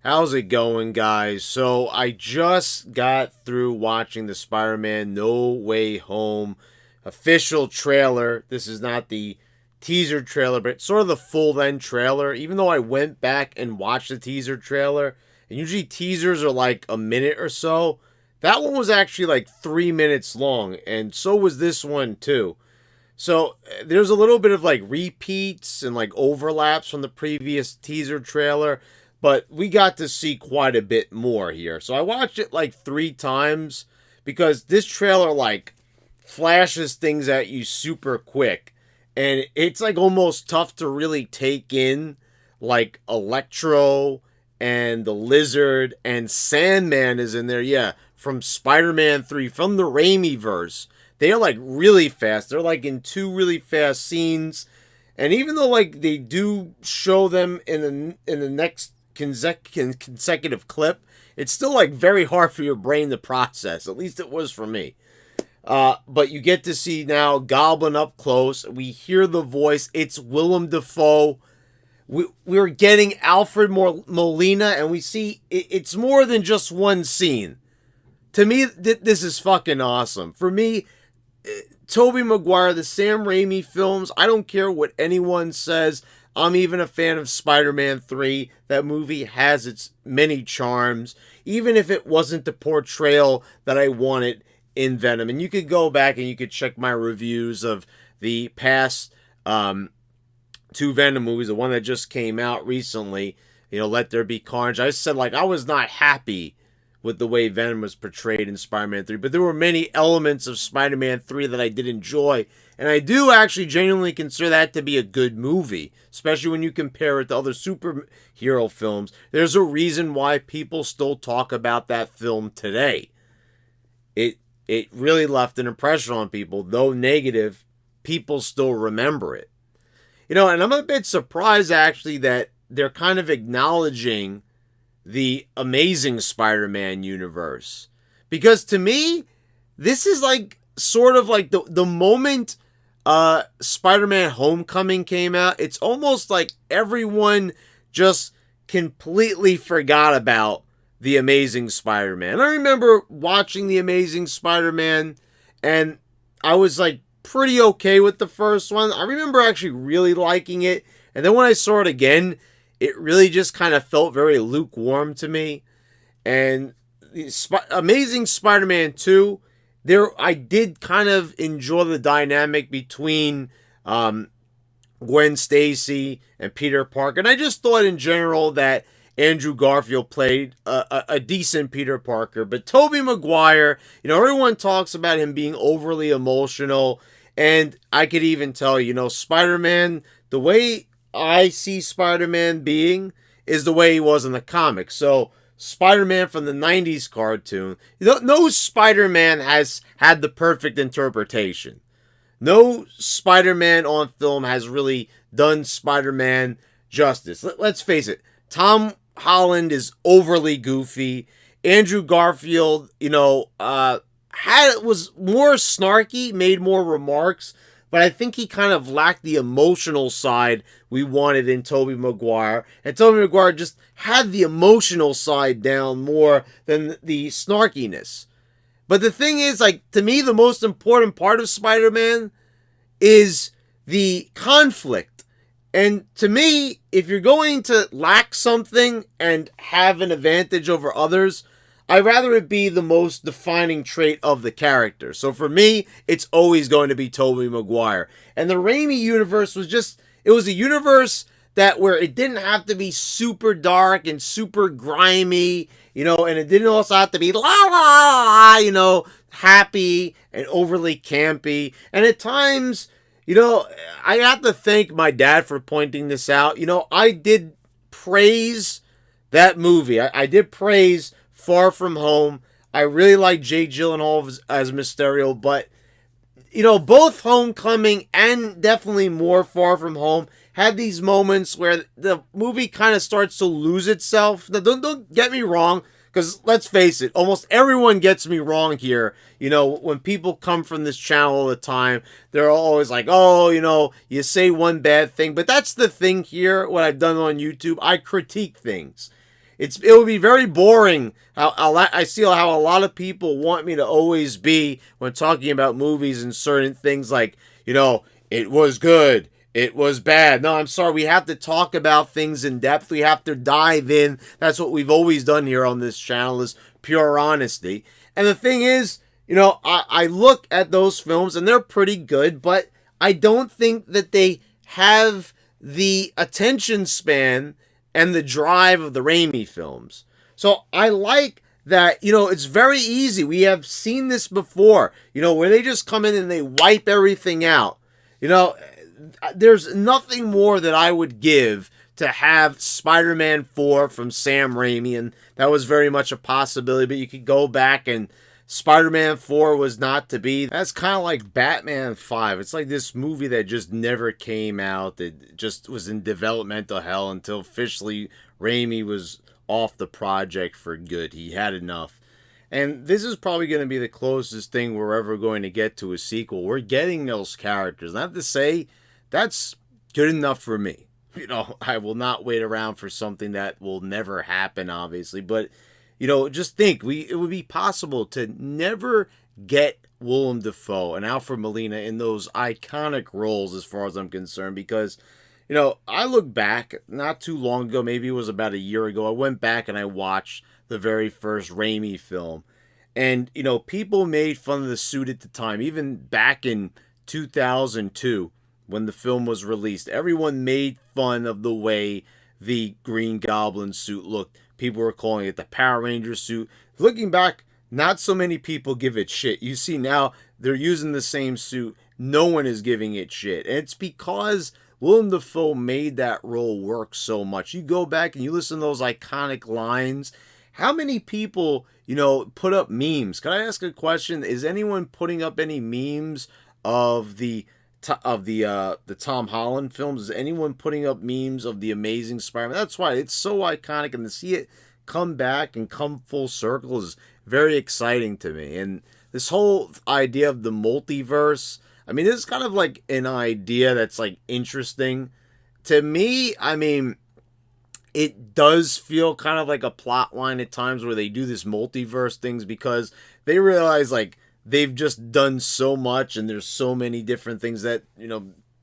How's it going, guys? So, I just got through watching the Spider-Man No Way Home official trailer. This is not the teaser trailer, but sort of the full-length trailer. Even though I went back and watched the teaser trailer, and usually teasers are like a minute or so, that one was actually like 3 minutes long, and so was this one too. So there's a little bit of like repeats and like overlaps from the previous teaser trailer, but we got to see quite a bit more here. So I watched it like 3 times because this trailer like flashes things at you super quick, and it's like almost tough to really take in like Electro and the Lizard and Sandman is in there. Yeah, from Spider-Man 3 from the Raimi-verse. They're like really fast. They're like in 2 really fast scenes. And even though like they do show them in the next consecutive clip, it's still like very hard for your brain to process. At least it was for me. But you get to see now Goblin up close. We hear the voice. It's Willem Dafoe. We're getting Alfred Molina, and we see it's more than just one scene. To me, this is fucking awesome. For me, Tobey Maguire, the Sam Raimi films, I don't care what anyone says. I'm even a fan of Spider-Man 3. That movie has its many charms, even if it wasn't the portrayal that I wanted in Venom. And you could go back and you could check my reviews of the past 2 Venom movies, the one that just came out recently, Let There Be Carnage. I said, like, I was not happy with the way Venom was portrayed in Spider-Man 3, but there were many elements of Spider-Man 3 that I did enjoy, and I do actually genuinely consider that to be a good movie, especially when you compare it to other superhero films. There's a reason why people still talk about that film today. It really left an impression on people, though negative, people still remember it. And I'm a bit surprised, actually, that they're kind of acknowledging the Amazing Spider-Man universe. Because to me, this is like, sort of like the moment Spider-Man Homecoming came out, it's almost like everyone just completely forgot about the Amazing Spider-Man. I remember watching the Amazing Spider-Man, and I was like, pretty okay with the first one. I remember actually really liking it, and then when I saw it again, it really just kind of felt very lukewarm to me. And Amazing Spider-Man 2, I did kind of enjoy the dynamic between Gwen Stacy and Peter Parker, and I just thought in general that Andrew Garfield played a decent Peter Parker. But Tobey Maguire, everyone talks about him being overly emotional, and I could even tell, Spider-Man, the way I see Spider-Man being is the way he was in the comics. So, Spider-Man from the 90s cartoon, no Spider-Man has had the perfect interpretation. No Spider-Man on film has really done Spider-Man justice. Let's face it, Tom Holland is overly goofy. Andrew Garfield, was more snarky, made more remarks, but I think he kind of lacked the emotional side we wanted in Tobey Maguire. And Tobey Maguire just had the emotional side down more than the snarkiness. But the thing is, like, to me, the most important part of Spider-Man is the conflict. And to me, if you're going to lack something and have an advantage over others, I'd rather it be the most defining trait of the character. So for me, it's always going to be Tobey Maguire. And the Raimi universe was it was a universe where it didn't have to be super dark and super grimy, and it didn't also have to be la la la, happy and overly campy. And at times, I have to thank my dad for pointing this out. I did praise that movie. I did praise Far From Home. I really like Jake Gyllenhaal as Mysterio, but both Homecoming and definitely more Far From Home had these moments where the movie kind of starts to lose itself. Now, don't get me wrong, because let's face it, almost everyone gets me wrong here. When people come from this channel all the time, they're always like, oh, you say one bad thing. But that's the thing here, what I've done on YouTube. I critique things. it would be very boring. I see how a lot of people want me to always be when talking about movies and certain things, like, it was good, it was bad. No, I'm sorry. We have to talk about things in depth. We have to dive in. That's what we've always done here on this channel, is pure honesty. And the thing is, I look at those films and they're pretty good, but I don't think that they have the attention span and the drive of the Raimi films. So I like that, it's very easy. We have seen this before, where they just come in and they wipe everything out. There's nothing more that I would give to have Spider-Man 4 from Sam Raimi, and that was very much a possibility, but you could go back and Spider-Man 4 was not to be. That's kind of like Batman 5. It's like this movie that just never came out, that just was in developmental hell until officially Raimi was off the project for good. He had enough. And this is probably going to be the closest thing we're ever going to get to a sequel. We're getting those characters. And I have to say, that's good enough for me. I will not wait around for something that will never happen, obviously. But, just think, it would be possible to never get Willem Dafoe and Alfred Molina in those iconic roles, as far as I'm concerned. Because, I look back not too long ago, maybe it was about a year ago, I went back and I watched the very first Raimi film. And, people made fun of the suit at the time, even back in 2002 when the film was released. Everyone made fun of the way the Green Goblin suit looked. People were calling it the Power Ranger suit. Looking back, not so many people give it shit. You see now, they're using the same suit. No one is giving it shit. And it's because Willem Dafoe made that role work so much. You go back and you listen to those iconic lines. How many people, put up memes? Can I ask a question? Is anyone putting up any memes of the Tom Holland films? Is anyone putting up memes of the Amazing Spider-Man? That's why it's so iconic, and to see it come back and come full circle is very exciting to me. And this whole idea of the multiverse, I mean, this is kind of like an idea that's like interesting to me. I mean, it does feel kind of like a plot line at times where they do this multiverse things, because they realize, like, they've just done so much and there's so many different things that,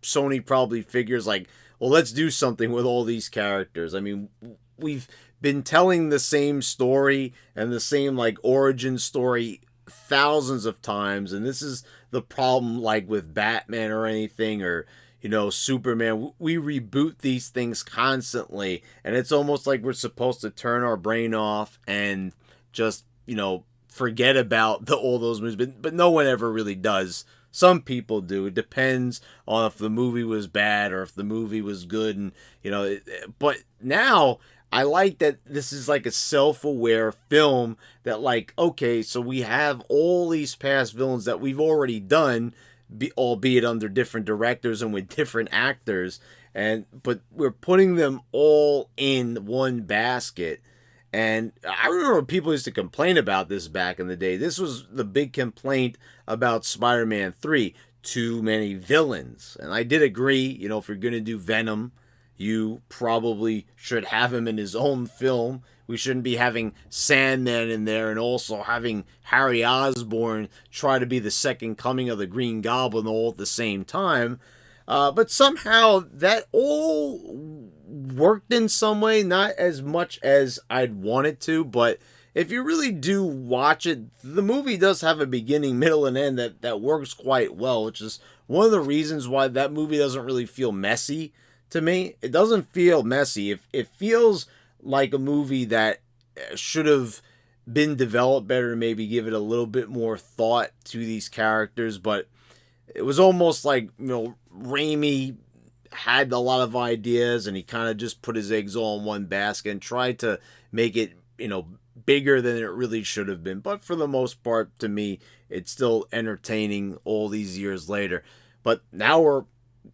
Sony probably figures, like, well, let's do something with all these characters. I mean, we've been telling the same story and the same, like, origin story thousands of times, and this is the problem, like with Batman or anything, or Superman. We reboot these things constantly, and it's almost like we're supposed to turn our brain off and just forget about all those movies, but no one ever really does. Some people do. It depends on if the movie was bad or if the movie was good, and but now I like that this is like a self-aware film that, like, okay, so we have all these past villains that we've already done, albeit under different directors and with different actors, but we're putting them all in one basket. And I remember people used to complain about this back in the day. This was the big complaint about Spider-Man 3, too many villains. And I did agree, if you're going to do Venom, you probably should have him in his own film. We shouldn't be having Sandman in there and also having Harry Osborn try to be the second coming of the Green Goblin all at the same time. But somehow that all worked in some way, not as much as I'd want it to, but if you really do watch it, the movie does have a beginning, middle, and end that works quite well, which is one of the reasons why that movie doesn't really feel messy to me. It doesn't feel messy. It feels like a movie that should have been developed better, maybe give it a little bit more thought to these characters, but it was almost like, Raimi had a lot of ideas and he kind of just put his eggs all in one basket and tried to make it, bigger than it really should have been. But for the most part, to me, it's still entertaining all these years later. But now we're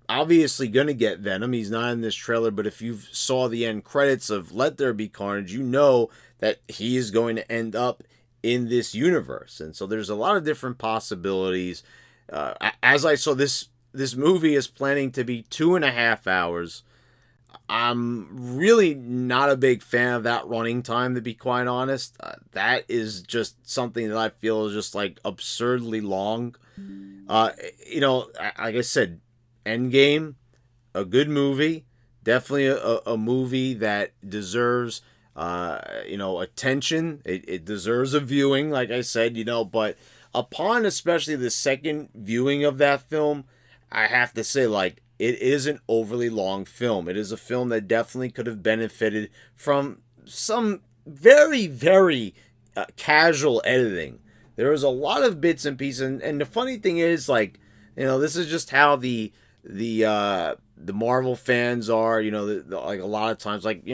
obviously going to get Venom. He's not in this trailer, but if you saw the end credits of Let There Be Carnage, you know that he is going to end up in this universe. And so there's a lot of different possibilities. As I saw, this movie is planning to be 2.5 hours. I'm really not a big fan of that running time, to be quite honest. That is just something that I feel is just like absurdly long. Uh, like I said, Endgame, a good movie, definitely a movie that deserves attention. It deserves a viewing, like I said, but upon especially the second viewing of that film, I have to say, like, it is an overly long film. It is a film that definitely could have benefited from some very, very casual editing. There was a lot of bits and pieces, and the funny thing is, like, this is just how the Marvel fans are. Like a lot of times, like,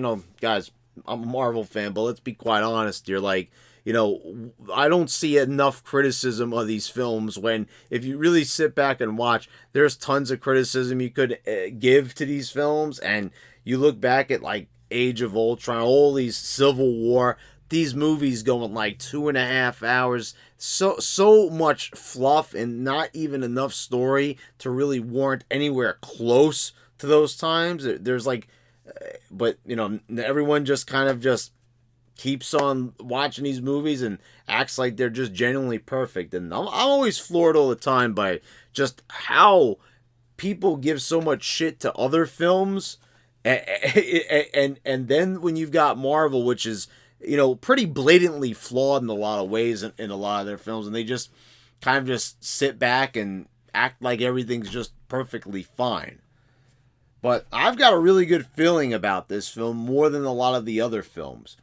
guys, I'm a Marvel fan, but let's be quite honest. You're like, I don't see enough criticism of these films when, if you really sit back and watch, there's tons of criticism you could give to these films. And you look back at, like, Age of Ultron, all these Civil War, these movies going like 2.5 hours, so much fluff and not even enough story to really warrant anywhere close to those times. There's like, but everyone just kind of just keeps on watching these movies and acts like they're just genuinely perfect. And I'm always floored all the time by just how people give so much shit to other films, and then when you've got Marvel, which is pretty blatantly flawed in a lot of ways in a lot of their films, and they just kind of just sit back and act like everything's just perfectly fine. But I've got a really good feeling about this film more than a lot of the other films.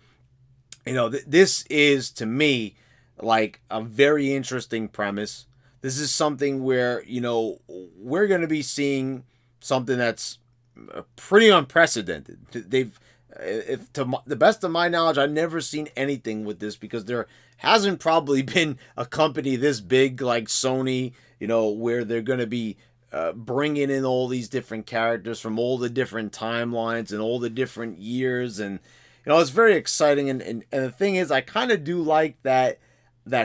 This is, to me, like a very interesting premise. This is something where, we're going to be seeing something that's pretty unprecedented. If to the best of my knowledge, I've never seen anything with this, because there hasn't probably been a company this big like Sony, where they're going to be bringing in all these different characters from all the different timelines and all the different years. And it's very exciting. And the thing is, I kind of do like that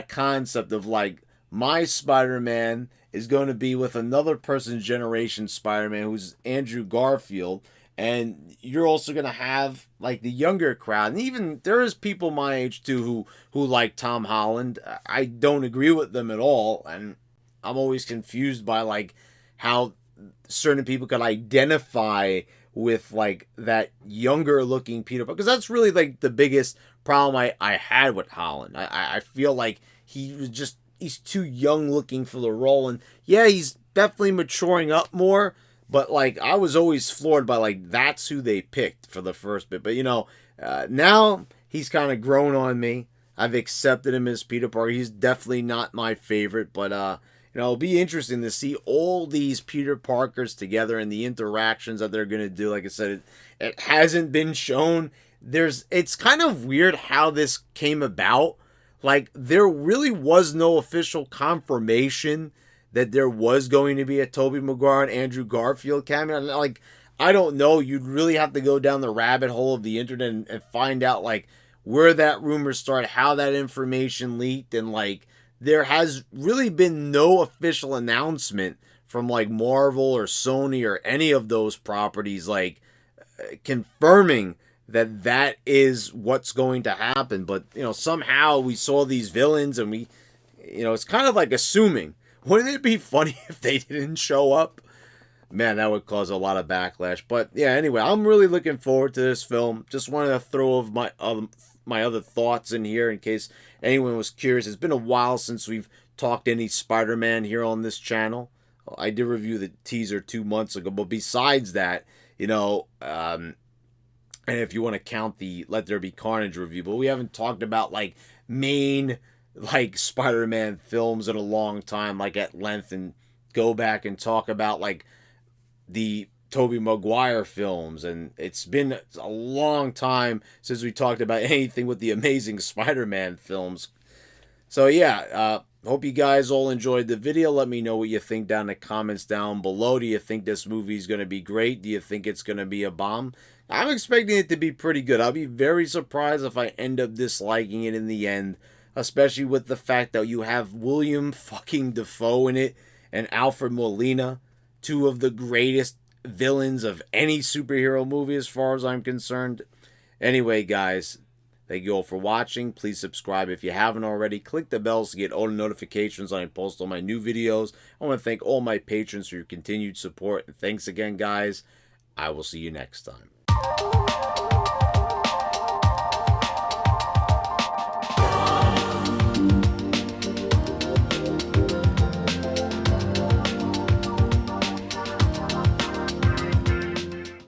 concept of, like, my Spider-Man is going to be with another person's generation Spider-Man, who's Andrew Garfield, and you're also going to have, like, the younger crowd. And even there is people my age too who like Tom Holland. I don't agree with them at all, and I'm always confused by, like, how certain people can identify with, like, that younger looking Peter Parker, because that's really, like, the biggest problem I had with Holland. I feel like he's too young looking for the role, and yeah, he's definitely maturing up more, but, like, I was always floored by, like, that's who they picked for the first bit. But now he's kind of grown on me. I've accepted him as Peter Parker. He's definitely not my favorite, but it'll be interesting to see all these Peter Parkers together and the interactions that they're going to do. Like I said, it hasn't been shown. It's kind of weird how this came about. Like, there really was no official confirmation that there was going to be a Tobey Maguire and Andrew Garfield cameo. Like, I don't know. You'd really have to go down the rabbit hole of the internet and find out, like, where that rumor started, how that information leaked, and, like, there has really been no official announcement from, like, Marvel or Sony or any of those properties, like, confirming that is what's going to happen. But, somehow we saw these villains, and we, it's kind of like assuming. Wouldn't it be funny if they didn't show up? Man, that would cause a lot of backlash. But yeah, anyway, I'm really looking forward to this film. Just wanted to throw my other thoughts in here in case anyone was curious. It's been a while since we've talked any Spider-Man here on this channel. I did review the teaser 2 months ago, but besides that, and if you want to count the Let There Be Carnage review, but we haven't talked about, like, main, like, Spider-Man films in a long time, like, at length, and go back and talk about, like, the Tobey Maguire films. And it's been a long time since we talked about anything with the Amazing Spider-Man films. So yeah, hope you guys all enjoyed the video. Let me know what you think down in the comments down below. Do you think this movie is going to be great? Do you think it's going to be a bomb? I'm expecting it to be pretty good. I'll be very surprised if I end up disliking it in the end, especially with the fact that you have William fucking Dafoe in it and Alfred Molina, two of the greatest villains of any superhero movie as far as I'm concerned. Anyway, guys, thank you all for watching. Please subscribe if you haven't already. Click the bells to get all the notifications when I post all my new videos. I want to thank all my patrons for your continued support. And thanks again, guys. I will see you next time.